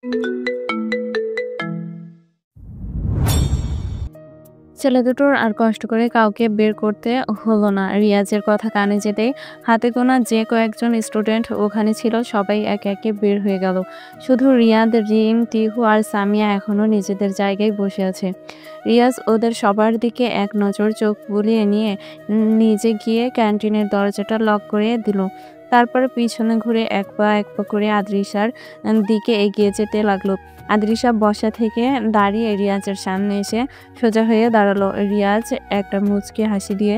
ছেলে দুটোর আর কষ্ট করে কাউকে বের করতে হলো না। রিয়াজের কথা কানে যেতেই হাতে গোনা যে কয়েকজন স্টুডেন্ট ওখানে ছিল সবাই একে একে বের হয়ে গেল। শুধু রিয়াদ, রিম, টিহু আর সামিয়া এখনো নিজেদের জায়গায় বসে আছে। রিয়াজ ওদের সবার দিকে এক নজর চোখ বুলিয়ে নিয়ে নিজে গিয়ে ক্যান্টিনের দরজাটা লক করে দিল। তারপর পিছনে ঘুরে এক পা করে আদ্রিসার দিকে এগিয়ে যেতে লাগলো। আদ্রিসা বসা থেকে দাঁড়িয়ে রিয়াজের সামনে এসে সোজা হয়ে দাঁড়ালো। রিয়াজ একটা মুচকি হাসি দিয়ে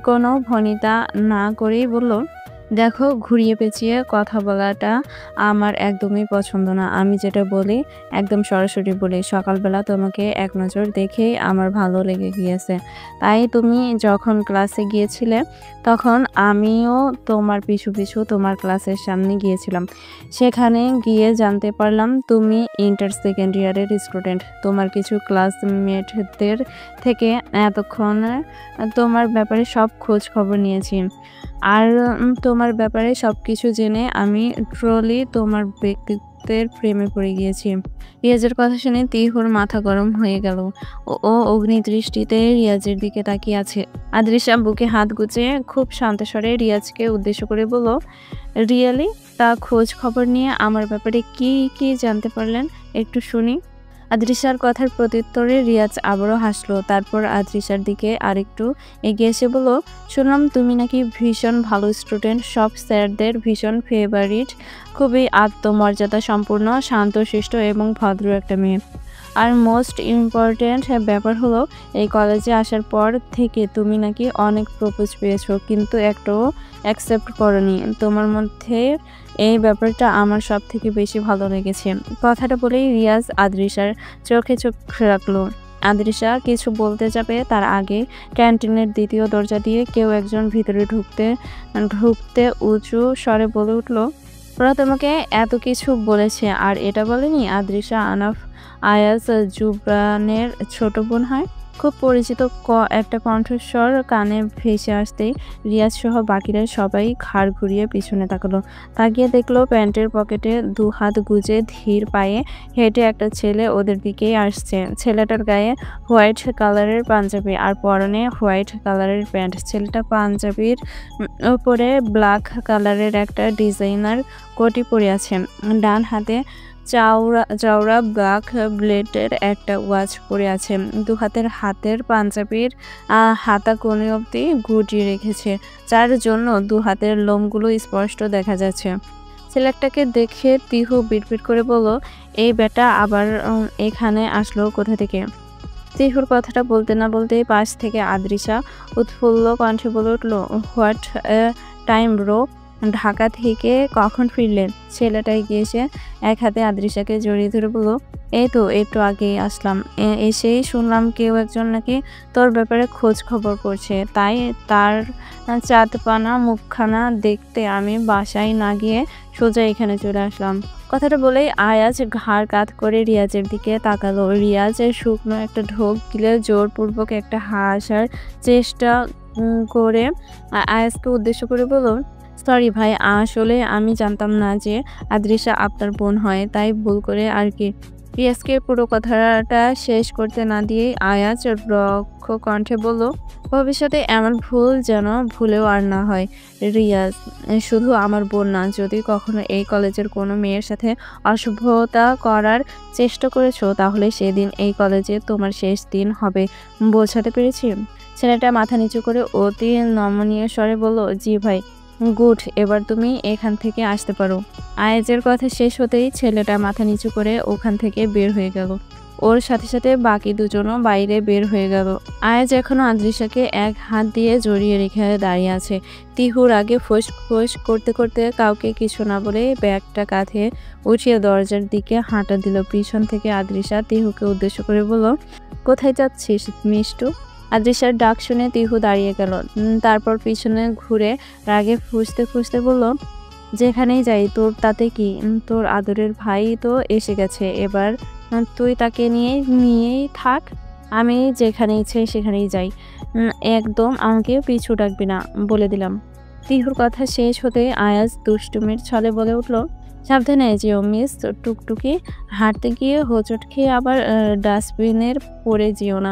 কোনো ভনিতা না করেই বলল, দেখো, ঘুরিয়ে পেঁচিয়ে কথা বলাটা আমার একদমই পছন্দ না। আমি যেটা বলি একদম সরাসরি বলি। সকালবেলা তোমাকে এক নজর দেখেই আমার ভালো লেগে গিয়েছে। তাই তুমি যখন ক্লাসে গিয়েছিলে তখন আমিও তোমার পিছু পিছু তোমার ক্লাসের সামনে গিয়েছিলাম। সেখানে গিয়ে জানতে পারলাম তুমি ইন্টার সেকেন্ড ইয়ারের স্টুডেন্ট। তোমার কিছু ক্লাসমেটদের থেকে এতক্ষণে তোমার ব্যাপারে সব খোঁজ খবর নিয়েছি। আর তোমার ব্যাপারে সবকিছু জেনে আমি ট্রলি তোমার ব্যক্তিত্বের প্রেমে পড়ে গিয়েছি। রিয়াজের কথা শুনে তিহুর মাথা গরম হয়ে গেল। ও অগ্নিদৃষ্টিতে রিয়াজের দিকে তাকিয়ে আছে। আদ্রিসা বুকে হাত গুজে খুব শান্ত স্বরে রিয়াজকে উদ্দেশ্য করে বলল, রিয়েলি? তা খোঁজ খবর নিয়ে আমার ব্যাপারে কি কি জানতে পারলেন একটু শুনি। আদ্রিসার কথার প্রত্যুত্তরে রিয়াজ আবারও হাসলো। তারপর আদ্রিসার দিকে আরেকটু এগিয়ে এসে বলল, শুনলাম তুমি নাকি ভীষণ ভালো স্টুডেন্ট, সব স্যারদের ভীষণ ফেভারিট, খুবই আত্মমর্যাদা সম্পূর্ণ, শান্তশিষ্ট এবং ভদ্র একটা মেয়ে। আর মোস্ট ইম্পর্ট্যান্ট ব্যাপার হলো এই কলেজে আসার পর থেকে তুমি নাকি অনেক প্রপোজ পেয়েছো, কিন্তু একটাও অ্যাকসেপ্ট করনি। তোমার মধ্যে এই ব্যাপারটা আমার সব থেকে বেশি ভালো লেগেছে। কথাটা বলেই রিয়াজ আদ্রিসার চোখে চোখ রাখলো। আদ্রিসা কিছু বলতে যাবে তার আগে ক্যান্টিনের দ্বিতীয় দরজা দিয়ে কেউ একজন ভিতরে ঢুকতে উঁচু স্বরে বলে উঠল, ওরা তোমাকে এত কিছু বলেছে আর এটা বলেনি আদ্রিসা আনাফ আয়াজ জুবরানের ছোট বোন হয়? খুব পরিচিত একটা কণ্ঠস্বর কানে ভেসে আসতেই রিয়াজ সহ বাকিরা সবাই ঘাড় ঘুরিয়ে পিছনে তাকিয়ে দেখলো প্যান্টের পকেটে দু হাত গুজে ধীর পায়ে হেঁটে একটা ছেলে ওদের দিকেই আসছে। ছেলেটার গায়ে হোয়াইট কালারের পাঞ্জাবি আর পরনে হোয়াইট কালারের প্যান্ট। ছেলেটা পাঞ্জাবির উপরে ব্ল্যাক কালারের একটা ডিজাইনার কোটি পরে আছে। ডান হাতে চওড়া ব্ল্যাক ব্লেডের একটা ওয়াচ পরে আছে। দু হাতের পাঞ্জাবির হাতা কোণে অবধি গুটিয়ে রেখেছে, যার জন্য দু হাতের লোমগুলো স্পষ্ট দেখা যাচ্ছে। ছেলেটাকে দেখে তিহু বিড়বিড় করে বলল, এই বেটা আবার এখানে আসলো কোথা থেকে? তিহুর কথাটা বলতে না বলতেই পাশ থেকে আদ্রিসা উৎফুল্ল কণ্ঠে বলে উঠল, হোয়াট টাইম ব্রো, ঢাকা থেকে কখন ফিরলেন? ছেলেটা এগিয়ে এসে এক হাতে আদ্রিসাকে জড়িয়ে ধরে বলল, এই তো একটু আগেই আসলাম। এসেই শুনলাম কেউ একজন নাকি তোর ব্যাপারে খোঁজ খবর করছে, তাই তার চাঁদপানা মুখখানা দেখতে আমি বাসায় না গিয়ে সোজা এখানে চলে আসলাম। কথাটা বলেই আয়াজ ঘাড় কাত করে রিয়াজের দিকে তাকালো। রিয়াজের শুকনো একটা ঢোক গিলে জোরপূর্বক একটা হাসার চেষ্টা করে আয়াজকে উদ্দেশ্য করে বলল, সরি ভাই, আসলে আমি জানতাম না যে আদ্রিসা আপনার বোন হয়, তাই ভুল করে আর কি। রিয়াজকে পুরো কথাটা শেষ করতে না দিয়েই আয়াজ রক্ষ কণ্ঠে বলল, ভবিষ্যতে এমন ভুল যেন ভুলেও আর না হয়। রিয়াজ শুধু আমার বোন না, যদি কখনো এই কলেজের কোনো মেয়ের সাথে অশুভতা করার চেষ্টা করেছো তাহলে সেদিন এই কলেজে তোমার শেষ দিন হবে। বোঝাতে পেরেছি? ছেলেটা মাথা নিচু করে অতি নমনীয় স্বরে বলল, জি ভাই। গুড, এবার তুমি এখান থেকে আসতে পারো। আয়াজের কথা শেষ হতেই ছেলেটা মাথা নিচু করে ওখান থেকে বের হয়ে গেল। ওর সাথে সাথে বাকি দুজনও বাইরে বের হয়ে গেল। আয়াজ এখনো আদ্রিসাকে এক হাত দিয়ে জড়িয়ে রেখে দাঁড়িয়ে আছে। তিহুর আগে ফোঁস করতে করতে কাউকে কিছু না বলে ব্যাগটা কাঁধে উঠিয়ে দরজার দিকে হাঁটা দিল। পিছন থেকে আদ্রিসা তিহুকে উদ্দেশ্য করে বলল, কোথায় যাচ্ছিস মিষ্টু? আদ্রিসার ডাক শুনে তিহু দাঁড়িয়ে গেল। তারপর পিছনে ঘুরে রাগে ফুঁসতে বলল, যেখানেই যাই তোর তাতে কি? তোর আদরের ভাই তো এসে গেছে, এবার তুই তাকে নিয়েই থাক। আমি যেখানে ইচ্ছে সেখানেই যাই। একদম আমাকে পিছু ডাকবি না, বলে দিলাম। তিহুর কথা শেষ হতে আয়াজ দুষ্টুমির ছলে বলে উঠল, সাবধানে যেও মিস টুকটুকি। হাঁটতে গিয়ে হোঁচট খেয়ে আবার ডাস্টবিনের পড়ে যেও না।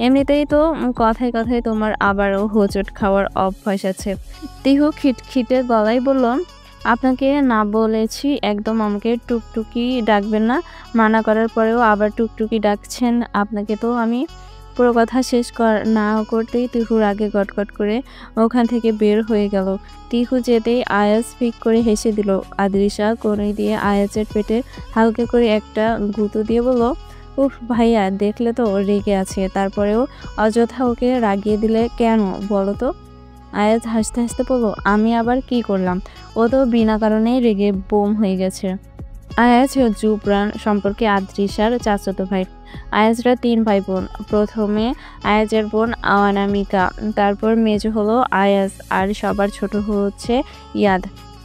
এমনিতেই তো কথায় কথায় তোমার আবারও হোঁচট খাওয়ার অভ্যাস আছে। তিহু খিটখিটে গলায় বলল, আপনাকে না বলেছি একদম আমাকে টুকটুকি ডাকবেন না। মানা করার পরেও আবার টুকটুকি ডাকছেন। আপনাকে তো আমি। পুরো কথা শেষ না করতেই তিহুর আগে গটগট করে ওখান থেকে বের হয়ে গেল। তিহু যেতেই আয়াজ ফিক করে হেসে দিল। আদ্রিসা কোণে দিয়ে আয়াজের পেটে হালকা করে একটা গুঁতো দিয়ে বলল, উফ ভাইয়া, দেখলে তো ও রেগে আছে, তারপরেও অযথা ওকে রাগিয়ে দিলে কেন বলো তো? আয়াজ হাসতে হাসতে বলল, আমি আবার কি করলাম? ও তো বিনা কারণেই রেগে বোম হয়ে গেছে। আয়াজ জুবরান সম্পর্কে আদ্রিসার চাচাতো ভাই। আয়াজরা 3 ভাই বোন। প্রথমে আয়াজের বোন অনামিকা, তারপর মেজো হলো আয়াজ, আর সবার ছোট হচ্ছে ইয়াদ।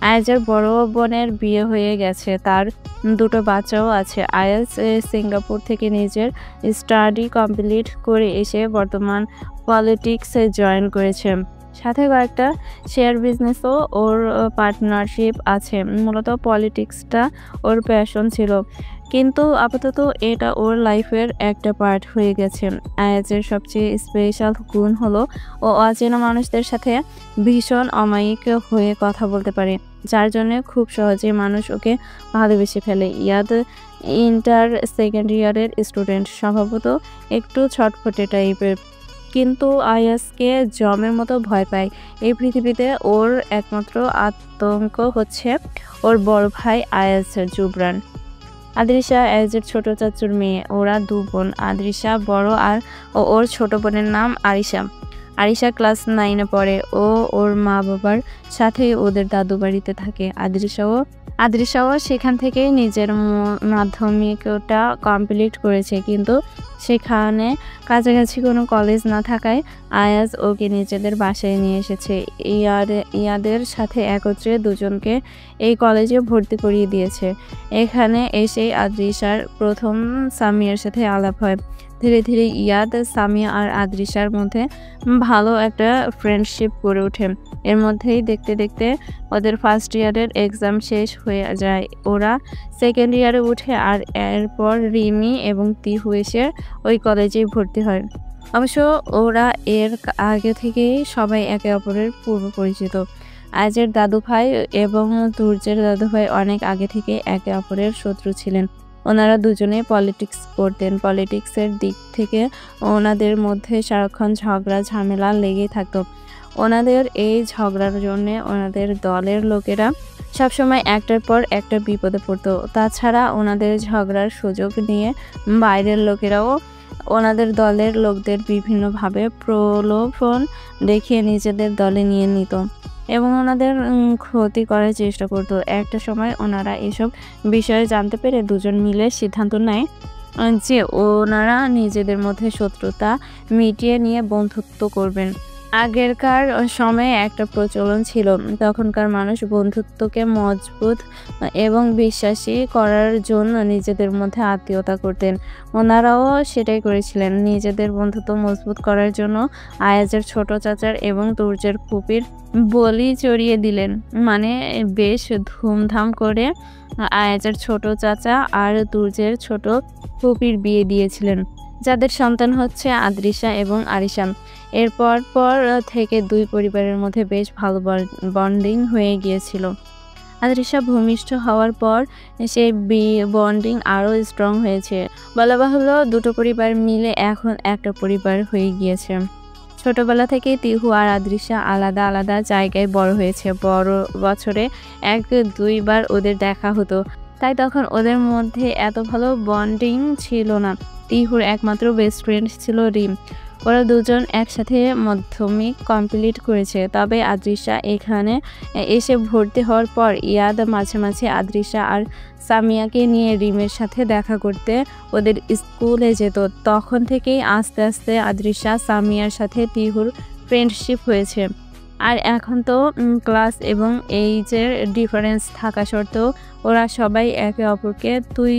আয়াজের বড় বোনের বিয়ে হয়ে গেছে, তার 2টো বাচ্চাও আছে। আয়াজ সিঙ্গাপুর থেকে নিজের স্টাডি কমপ্লিট করে এসে বর্তমান পলিটিক্সে জয়েন করেছে। সাথে কয়েকটা শেয়ার বিজনেসও ওর পার্টনারশিপ আছে। মূলত পলিটিক্সটা ওর প্যাশন ছিল, কিন্তু আপাতত এটা ওর লাইফের একটা পার্ট হয়ে গেছে। আয়াজের সবচেয়ে স্পেশাল গুণ হলো ও অচেনা মানুষদের সাথে ভীষণ অমায়িক হয়ে কথা বলতে পারে, যার জন্য খুব সহজে মানুষ ওকে ভালোবেসে ফেলে। ইয়াদ ইন্টার সেকেন্ড ইয়ারের স্টুডেন্ট, স্বভাবত একটু ছটফটে টাইপের, কিন্তু আয়াজকে জমের মতো ভয় পায়। এই পৃথিবীতে ওর একমাত্র আতঙ্ক হচ্ছে ওর বড় ভাই আয়াজ জুবরান। আদ্রিসা আয়াজের ছোট চাচুর মেয়ে। ওরা 2 বোন। আদ্রিসা বড় আর ওর ছোট বোনের নাম আরিশা। আরিশা ক্লাস 9-এ পড়ে। ও ওর মা বাবার সাথে ওদের দাদু বাড়িতে থাকে। আদ্রিসাও সেখান থেকেই নিজের মাধ্যমিকটা কমপ্লিট করেছে, কিন্তু সেখানে কাছাকাছি কোনো কলেজ না থাকায় আয়াজ ওকে নিজেদের বাসায় নিয়ে এসেছে। ইয়াদের সাথে একত্রে দুজনকে এই কলেজে ভর্তি করিয়ে দিয়েছে। এখানে এসেই আদ্রিসার প্রথম সামিয়ার সাথে আলাপ হয়। ধীরে ধীরে ইয়াদ, সামিয়া আর আদ্রিসার মধ্যে ভালো একটা ফ্রেন্ডশিপ গড়ে ওঠে। এর মধ্যেই দেখতে দেখতে ওদের ফার্স্ট ইয়ারের এক্সাম শেষ হয়ে যায়। ওরা সেকেন্ড ইয়ারে উঠে, আর এরপর রিমি এবং তিহু এসে ওই কলেজেই ভর্তি হয়। অবশ্য ওরা এর আগে থেকেই সবাই একে অপরের পূর্ব পরিচিত। আয়াজের দাদু ভাই এবং তুর্যের দাদু ভাই অনেক আগে থেকে একে অপরের শত্রু ছিলেন। ওনারা দুজনে পলিটিক্স করতেন। পলিটিক্সের দিক থেকে ওনাদের মধ্যে সারাক্ষণ ঝগড়া ঝামেলা লেগেই থাকতো। ওনাদের এই ঝগড়ার জন্য ওনাদের দলের লোকেরা সবসময় একটার পর একটা বিপদে পড়তো। তাছাড়া ওনাদের ঝগড়ার সুযোগ নিয়ে বাইরের লোকেরাও ওনাদের দলের লোকদের বিভিন্নভাবে প্রলোভন দেখিয়ে নিজেদের দলে নিয়ে নিত এবং ওনাদের ক্ষতি করার চেষ্টা করতো। একটা সময় ওনারা এসব বিষয়ে জানতে পেরে দুজন মিলে সিদ্ধান্ত নেয় যে ওনারা নিজেদের মধ্যে শত্রুতা মিটিয়ে নিয়ে বন্ধুত্ব করবেন। আগেরকার সময়ে একটা প্রচলন ছিল, তখনকার মানুষ বন্ধুত্বকে মজবুত এবং বিশ্বাসী করার জন্য নিজেদের মধ্যে আত্মীয়তা করতেন। ওনারাও সেটাই করেছিলেন। নিজেদের বন্ধুত্ব মজবুত করার জন্য আয়াজের ছোট চাচার এবং তুর্যের ফুপির বলি চড়িয়ে দিলেন। মানে বেশ ধুমধাম করে আয়াজের ছোট চাচা আর তুর্যের ছোট ফুপির বিয়ে দিয়েছিলেন, যাদের সন্তান হচ্ছে আদ্রিসা এবং আরিশা। এরপর থেকে 2 পরিবারের মধ্যে বেশ ভালো বন্ডিং হয়ে গিয়েছিল। আদ্রিসা ভূমিষ্ঠ হওয়ার পর সেই বন্ডিং আরও স্ট্রং হয়েছে। বলা বাহুল্য, 2টো পরিবার মিলে এখন একটা পরিবার হয়ে গিয়েছে। ছোটবেলা থেকে তিহু আর আদ্রিসা আলাদা আলাদা জায়গায় বড় হয়েছে। বছরে 1-2 বার ওদের দেখা হতো, তাই তখন ওদের মধ্যে এত ভালো বন্ডিং ছিল না। তিহুর একমাত্র বেস্ট ফ্রেন্ড ছিল রিম। ওরা দুজন একসাথে মাধ্যমিক কমপ্লিট করেছে। তবে আদ্রিসা এখানে এসে ভর্তি হওয়ার পর ইয়াদ মাঝে মাঝে আদ্রিসা আর সামিয়াকে নিয়ে রিমের সাথে দেখা করতে ওদের স্কুলে যেত। তখন থেকেই আস্তে আস্তে আদ্রিসা সামিয়ার সাথে তিহুর ফ্রেন্ডশিপ হয়েছে। আর এখন তো ক্লাস এবং এইজের ডিফারেন্স থাকা সত্ত্বেও ওরা সবাই একে অপরকে তুই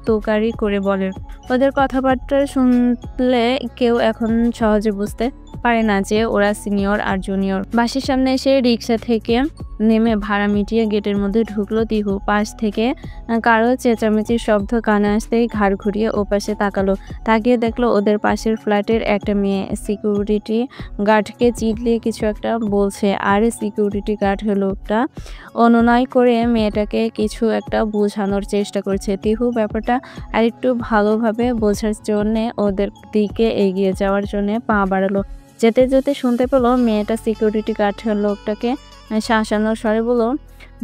তোকারি করে বলে। ওদের কথাবার্তা শুনলে কেউ এখন সহজে বুঝতে পারে না যে ওরা সিনিয়র আর জুনিয়র। বাসের সামনে এসে রিক্সা থেকে নেমে ভাড়া মিটিয়ে গেটের মধ্যে ঢুকলো তিহু। পাশ থেকে কারো চেঁচামেচির শব্দ কানে আসতেই ঘাড় ঘুরিয়ে ওপাশে তাকালো। তাকিয়ে দেখলো ওদের পাশের ফ্ল্যাটের একটা মেয়ে সিকিউরিটি গার্ডকে চিল্লিয়ে কিছু একটা বলছে। আর সিকিউরিটি গার্ড লোকটা অনুনয় করে মেয়েটাকে কিছু একটা বোঝানোর চেষ্টা করছে। তিহু ব্যাপারটা আরেকটু ভালোভাবে বোঝার জন্যে ওদের দিকে এগিয়ে যাওয়ার জন্য পা বাড়ালো। যেতে যেতে শুনতে পেলো মেয়েটা সিকিউরিটি গার্ড লোকটাকে শাসানোর স্বরে বলল,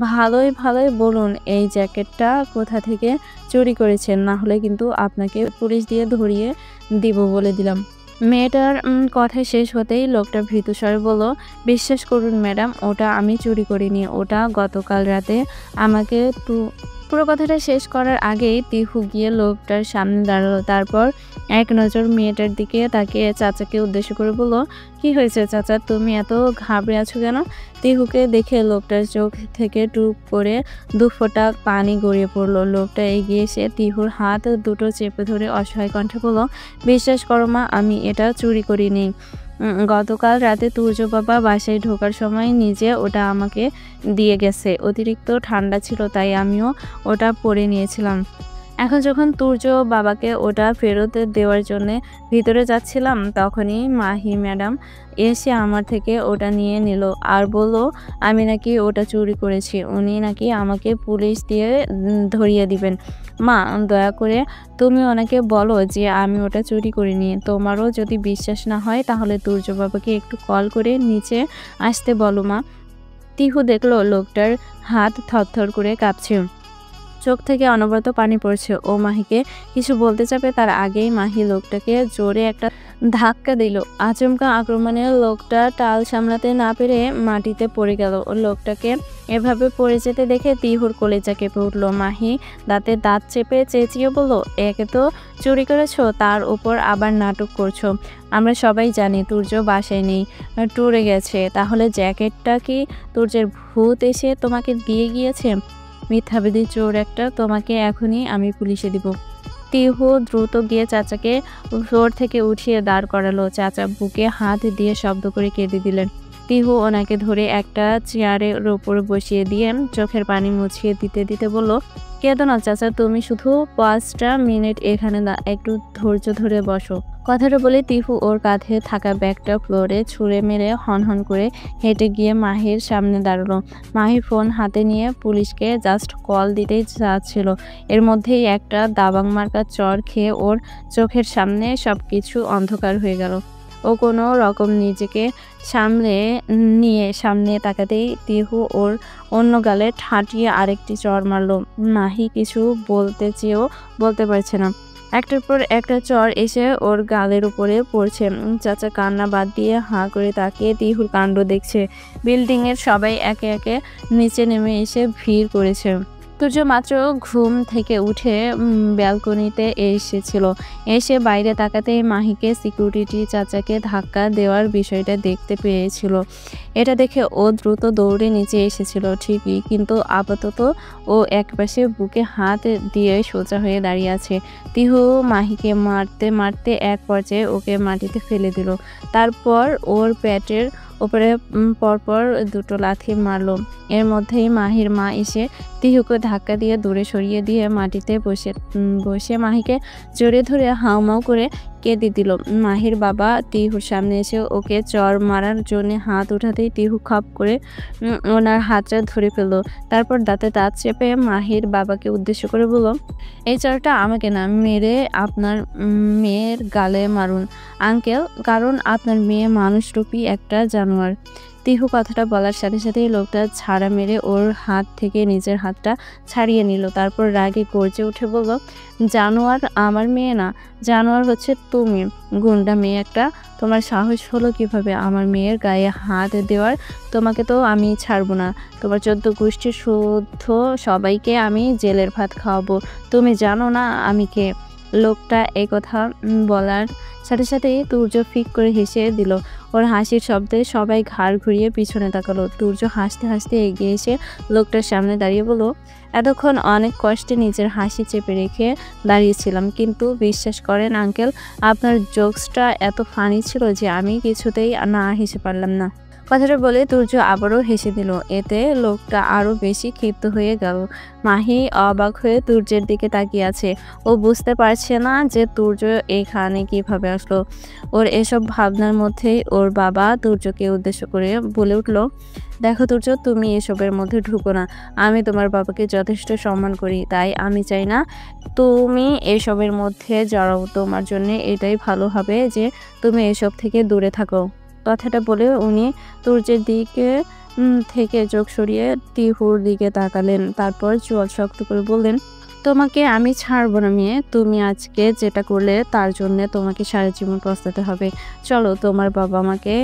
ভালোই ভালোই বলুন এই জ্যাকেটটা কোথা থেকে চুরি করেছেন, না হলে কিন্তু আপনাকে পুলিশ দিয়ে ধরিয়ে দিব বলে দিলাম। মেয়েটার কথা শেষ হতেই লোকটা ভীতু স্বরে বলল, বিশ্বাস করুন ম্যাডাম, ওটা আমি চুরি করিনি, ওটা গতকাল রাতে আমাকে পুরো কথাটা শেষ করার আগেই তিহু গিয়ে লোকটার সামনে দাঁড়ালো। তারপর এক নজর মেয়েটার দিকে তাকিয়ে চাচাকে উদ্দেশ্য করে বলল, কি হয়েছে চাচা, তুমি এত ঘাবড়ে আছো কেন? তিহুকে দেখে লোকটার চোখ থেকে টুপ করে 2 ফোঁটা পানি গড়িয়ে পড়লো। লোকটা এগিয়ে এসে তিহুর হাত দুটো চেপে ধরে অসহায় কণ্ঠে বলল, বিশ্বাস করো মা, আমি এটা চুরি করিনি। গতকাল রাতে তুর্য বাবা বাসায় ঢোকার সময় নিজে ওটা আমাকে দিয়ে গেছে। অতিরিক্ত ঠান্ডা ছিল তাই আমিও ওটা পরে নিয়েছিলাম। এখন যখন তুর্য বাবাকে ওটা ফেরত দেওয়ার জন্য ভিতরে যাচ্ছিলাম তখনই মাহি ম্যাডাম এসে আমার থেকে ওটা নিয়ে নিল আর বলল আমি নাকি ওটা চুরি করেছি, উনি নাকি আমাকে পুলিশ দিয়ে ধরিয়ে দিবেন। মা, দয়া করে তুমি ওনাকে বলো যে আমি ওটা চুরি করিনি। তোমারও যদি বিশ্বাস না হয় তাহলে তুর্য বাবাকে একটু কল করে নিচে আসতে বলো মা। তিহু দেখলো লোকটার হাত থরথর করে কাঁপছে, চোখ থেকে অনবরত পানি পড়ছে। ও মাহিকে কিছু বলতে যাবে তার আগেই মাহি লোকটাকে জোরে একটা ধাক্কা দিল। আচমকা আক্রমণে লোকটা টাল সামলাতে না পেরে মাটিতে পড়ে গেল। ও লোকটাকে এভাবে পড়ে যেতে দেখে তিহুর কলেজা কেঁপে উঠল। মাহি দাঁতে দাঁত চেপে চেঁচিয়ে বলল, একে তো চুরি করেছো, তার উপর আবার নাটক করছো। আমরা সবাই জানি তুর্য বাসায় নেই, ট্যুরে গেছে। তাহলে জ্যাকেটটা কি তুর্যের ভূত এসে তোমাকে দিয়ে গিয়েছে? মিথ্যাবাদী চোর একটা, তোমাকে এখনই আমি পুলিশে দিব। তিহু দ্রুত গিয়ে চাচাকে ফ্লোর থেকে উঠিয়ে দাঁড় করালো। চাচা বুকে হাত দিয়ে শব্দ করে কেঁদে দিলেন। তিহু ওনাকে ধরে একটা চেয়ারের ওপর বসিয়ে দিয়ে চোখের পানি মুছিয়ে দিতে দিতে বলল, কেঁদো না চাচা, তুমি শুধু 5টা মিনিট এখানে একটু ধৈর্য ধরে বসো। কথাটা বলে তিহু ওর কাঁধে থাকা ব্যাগটা ফ্লোরে ছুঁড়ে মেরে হনহন করে হেঁটে গিয়ে মাহির সামনে দাঁড়ালো। মাহি ফোন হাতে নিয়ে পুলিশকে জাস্ট কল দিতেই যাচ্ছিল। এর মধ্যেই একটা দাবাং মার্কা চড় খেয়ে ওর চোখের সামনে সবকিছু অন্ধকার হয়ে গেল। ও কোনো রকম নিজেকে সামনে তাকাতেই তিহু ওর অন্য গালে ঠাঁটিয়ে আরেকটি চড় মারল। মাহি কিছু বলতে চেয়েও বলতে পারছে না। একটার পর একটা চড় এসে ওর গালের উপরে পড়ছে। চাচা কান্না বাদ দিয়ে হাঁ করে তাকিয়ে তিহুর কাণ্ড দেখছে। বিল্ডিং এর সবাই একে একে নিচে নেমে এসে ভিড় করেছে। তুর্য মাত্র ঘুম থেকে উঠে ব্যালকনিতে এসেছিল। এসে বাইরে তাকাতেই মাহিকে সিকিউরিটি চাচাকে ধাক্কা দেওয়ার বিষয়টা দেখতে পেয়েছিল। এটা দেখে ও দ্রুত দৌড়ে নিচে এসেছিল ঠিকই, কিন্তু আপাতত ও একপাশে বুকে হাত দিয়ে সোজা হয়ে দাঁড়িয়ে আছে। তিহু মাহিকে মারতে মারতে এক পর্যায়ে ওকে মাটিতে ফেলে দিল। তারপর ওর পেটের ওপরে পরপর 2টো লাথি মারল। এর মধ্যেই মাহির মা এসে তিহুকে ধাক্কা দিয়ে দূরে সরিয়ে দিয়ে মাটিতে বসে মাহিকে জড়িয়ে ধরে হাউমাউ করে কেঁদে দিল। মাহির বাবা তিহুর সামনে এসে ওকে চড় মারার জন্য হাত উঠাতেই তিহু খপ করে ওনার হাতটা ধরে ফেলল। তারপর দাঁতে দাঁত চেপে মাহির বাবাকে উদ্দেশ্য করে বলল, এই চড়টা আমাকে না মেরে আপনার মেয়ের গালে মারুন আঙ্কেল, কারণ আপনার মেয়ে মানুষরূপী একটা জানোয়ার। তিহু কথাটা বলার সাথে সাথেই লোকটা ছাড়া মেরে ওর হাত থেকে নিজের হাতটা ছাড়িয়ে নিল। তারপর রাগে গর্জে উঠে বলল, জানোয়ার আমার মেয়ে না, জানোয়ার হচ্ছে তুমি, গুন্ডা মেয়ে একটা। তোমার সাহস হলো কিভাবে আমার মেয়ের গায়ে হাত দেওয়ার? তোমাকে তো আমি ছাড়বো না, তোমার 14 গোষ্ঠীর শুদ্ধ সবাইকে আমি জেলের ভাত খাওয়াবো। তুমি জানো না আমি কে? লোকটা এই কথা বলার সাথে সাথেই তুর্য ফিক করে হেসে দিল। ওর হাসির শব্দে সবাই ঘাড় ঘুরিয়ে পিছনে তাকালো। তুর্য হাসতে হাসতে এগিয়ে এসে লোকটার সামনে দাঁড়িয়ে বলল, এতক্ষণ অনেক কষ্টে নিজের হাসি চেপে রেখে দাঁড়িয়েছিলাম, কিন্তু বিশ্বাস করেন আঙ্কেল, আপনার জোকসটা এত ফানি ছিল যে আমি কিছুতেই না হেসে পারলাম না। কথাটা বলে তুর্য আবারও হেসে দিল। এতে লোকটা আরো বেশি ক্ষিপ্ত হয়ে গেল। মাহি অবাক হয়ে তুর্যের দিকে তাকিয়ে আছে। ও বুঝতে পারছে না যে তুর্য এখানে কিভাবে আসলো। ওর এসব ভাবনার মধ্যেই ওর বাবা তুর্যকে উদ্দেশ্য করে বলে উঠল, দেখো তুর্য, তুমি এসবের মধ্যে ঢুকো না। আমি তোমার বাবাকে যথেষ্ট সম্মান করি, তাই আমি চাই না তুমি এসবের মধ্যে জড়াও। তোমার জন্য এটাই ভালো হবে যে তুমি এসব থেকে দূরে থাকো। কথাটা বলে উনি তুর্যের দিকে থেকে চোখ সরিয়ে তিহুর দিকে তাকালেন। তারপর চোয়াল শক্ত করে বললেন, তোমাকে আমি ছাড়বো না মেয়ে। তুমি আজকে যেটা করলে তার জন্য তোমাকে সারা জীবন পস্তাতে হবে। চলো, তোমার বাবা মাকে,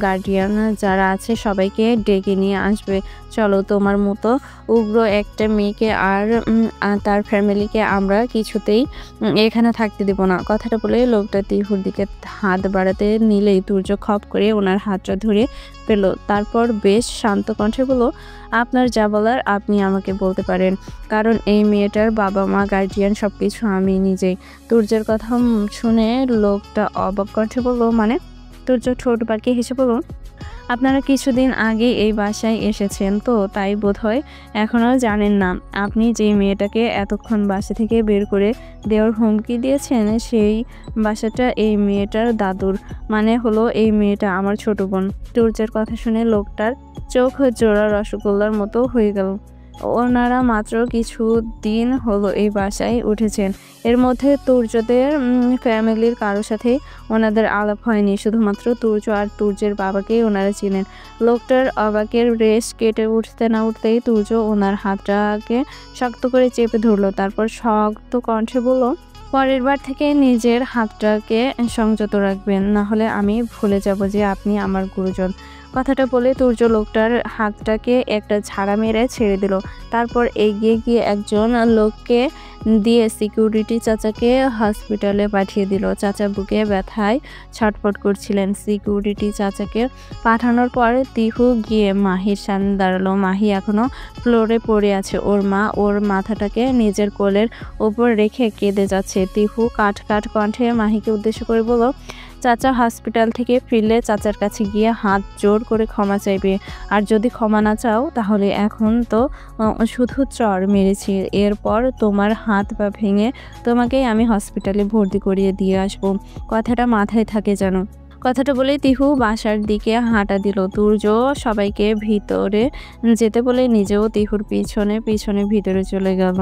গার্ডিয়ান যারা আছে সবাইকে ডেকে নিয়ে আসবে। চলো, তোমার মতো উগ্র একটা মেয়েকে আর তার ফ্যামিলিকে আমরা কিছুতেই এখানে থাকতে দেব না। কথাটা বলে লোকটা তিহুর দিকে হাত বাড়াতে নিলেই তুর্য খপ করে ওনার হাতটা ধরে পেল। তারপর বেশ শান্ত কণ্ঠে বলল, আপনার যা বলার আপনি আমাকে বলতে পারেন, কারণ এই মেয়েটার বাবা মা, গার্ডিয়ান সবকিছু আমি নিজেই। তুর্যের কথা শুনে লোকটা অবাক কণ্ঠে বলল, মানে? তুর্য ঠোঁট বাঁকিয়ে হেসে বলল, আপনারা কিছুদিন আগে এই বাসায় এসেছেন তো, তাই বোধহয় এখনও জানেন না। আপনি যে মেয়েটাকে এতক্ষণ বাসা থেকে বের করে দেওয়ার হুমকি দিয়েছেন, সেই বাসাটা এই মেয়েটার দাদুর। মানে হলো এই মেয়েটা আমার ছোট বোন। তুর্যের কথা শুনে লোকটার চোখ জোড়া রসগোল্লার মতো হয়ে গেল। ওনারা মাত্র কিছুদিন হলো এই বাসায় উঠেছেন। এর মধ্যে তুর্যদের ফ্যামিলির কারোর সাথে ওনাদের আলাপ হয়নি। শুধুমাত্র তুর্য আর তুর্যের বাবাকেই ওনারা চিনেন। লোকটার অবাকের রেশ কেটে উঠতে না উঠতেই তুর্য ওনার হাতটাকে শক্ত করে চেপে ধরলো। তারপর শক্ত কণ্ঠে বলল, পরের বার থেকে নিজের হাতটাকে সংযত রাখবেন, না হলে আমি ভুলে যাব যে আপনি আমার গুরুজন। কথাটা বলে তুর্য লোকটার হাতটাকে একটা ঝাড়া মেরে ছেড়ে দিল। তারপর এগিয়ে গিয়ে একজন লোককে দিয়ে সিকিউরিটি চাচাকে হসপিটালে পাঠিয়ে দিল। চাচা বুকে ব্যথায় ছটফট করছিলেন। সিকিউরিটি চাচাকে পাঠানোর পর তিহু গিয়ে মাহির সামনে দাঁড়ালো। মাহি এখনো ফ্লোরে পড়ে আছে। ওর মা ওর মাথাটাকে নিজের কোলের ওপর রেখে কেঁদে যাচ্ছে। তিহু কাঠ কণ্ঠে মাহিকে উদ্দেশ্য করে বলল, চাচা হসপিটাল থেকে ফিরলে চাচার কাছে গিয়ে হাত জোর করে ক্ষমা চাইবে। আর যদি ক্ষমা না চাও তাহলে এখন তো শুধু চর মেরেছি, এরপর তোমার হাত পা ভেঙে তোমাকেই আমি হসপিটালে ভর্তি করিয়ে দিয়ে আসবো। কথাটা মাথায় থাকে যেন। কথাটা বলে তিহু বাসার দিকে হাঁটা দিল। তুর্য সবাইকে ভিতরে যেতে বলে নিজেও তিহুর পিছনে ভিতরে চলে গেল।